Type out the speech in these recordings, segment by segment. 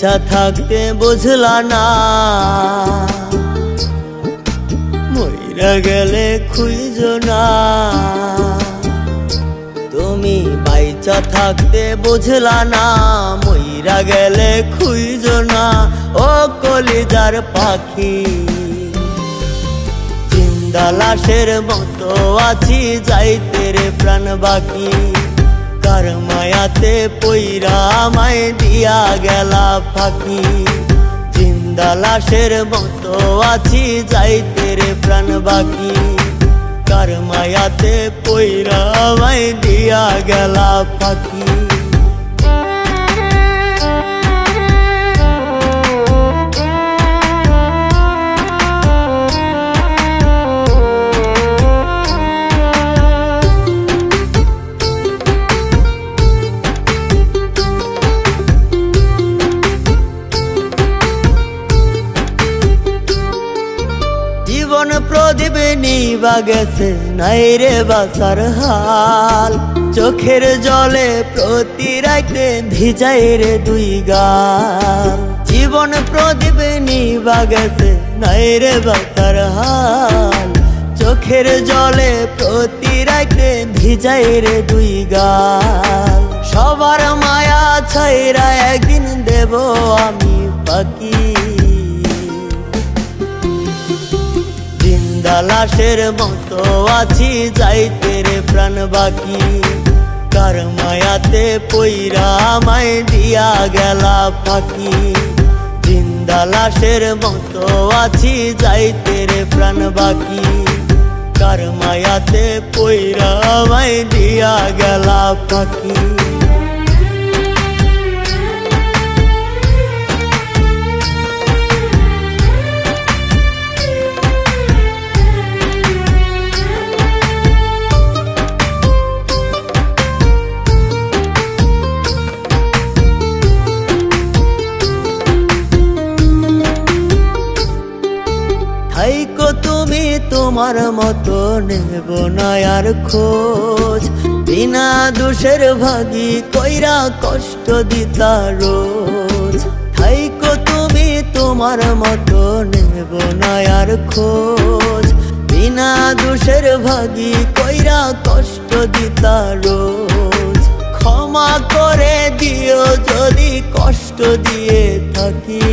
বাইচা থাকতে বুঝলা না, মইরা গেলে খুঁজো না। তুমি বাইচা থাকতে বুঝলা না, মইরা গেলে খুঁজো না। ও কলিজার পাখি, জিন্দা লাশের মতো আছি, যাইতে রে প্রাণ বাকি। কার মায়াতে পইরা আমায় দিয়া গেলা ফাঁকি। জিন্দা লাশের মতো আছি, যাইতে রে প্রাণ বাকি। কার মায়াতে পইরা আমায় দিয়া গেলা ফাঁকি। জীবন প্রদীপ নিবা গেছে, নাই রে বাসার হাল। চোখের জলে প্রতি রাইতে ভিজাই রে দুই গাল। জীবন প্রদীপ নিবা গেছে, নাই রে বাসার হাল। চোখের জলে প্রতি রাইতে ভিজাই রে দুই গাল। সবার মায়া ছাইরা একদিন দেব আমি ফাঁকি। জিন্দা লাশের মতো আছি, যাইতে রে প্রাণ বাকি। কার মায়াতে পইরা আমায় দিয়া গেলা ফাঁকি। জিন্দা লাশের মতো আছি, যাইতে রে প্রাণ বাকি। কার মায়াতে পইরা আমায় দিয়া গেলা ফাঁকি। থাইকো তুমি তোমার মতো, নেব না আর খোঁজ। বিনা দোষের ভাগী কইরা কষ্ট দিতা রোজ। থাইকো তুমি তোমার মতো, নেব না আর খোঁজ। বিনা দোষের ভাগী কইরা কষ্ট দিতা রোজ। ক্ষমা করে দিও যদি কষ্ট দিয়ে থাকি।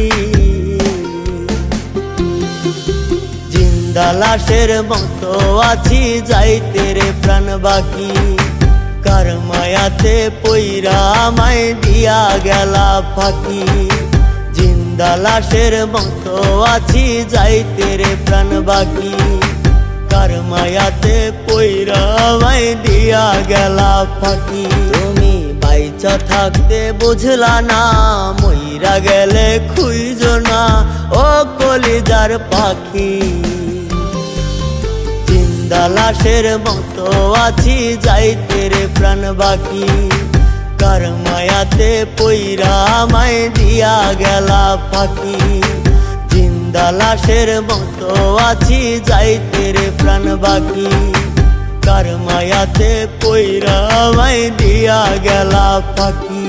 জিন্দা লাশের মতো আছি, যাইতে রে প্রাণ বাকি। কার মায়াতে পইরা আমায় দিয়া গেলা ফাঁকি। জিন্দা লাশের মতো আছি, যাইতে রে প্রাণ বাকি। কার মায়াতে পইরা আমায় দিয়া গেলা ফাঁকি। তুমি বাইচা থাকতে বুঝলা না, মইরা গেলে খুঁজো না। ও কলিজার পাখি, জিন্দা লাশের মতো আছি, যাইতে রে প্রাণ বাকি। কার মায়াতে পইরা আমায় দিয়া গেলা ফাঁকি। জিন্দা লাশের মতো আছি, যাইতে রে প্রাণ বাকি। কার মায়াতে পইরা আমায় দিয়া গেলা ফাঁকি।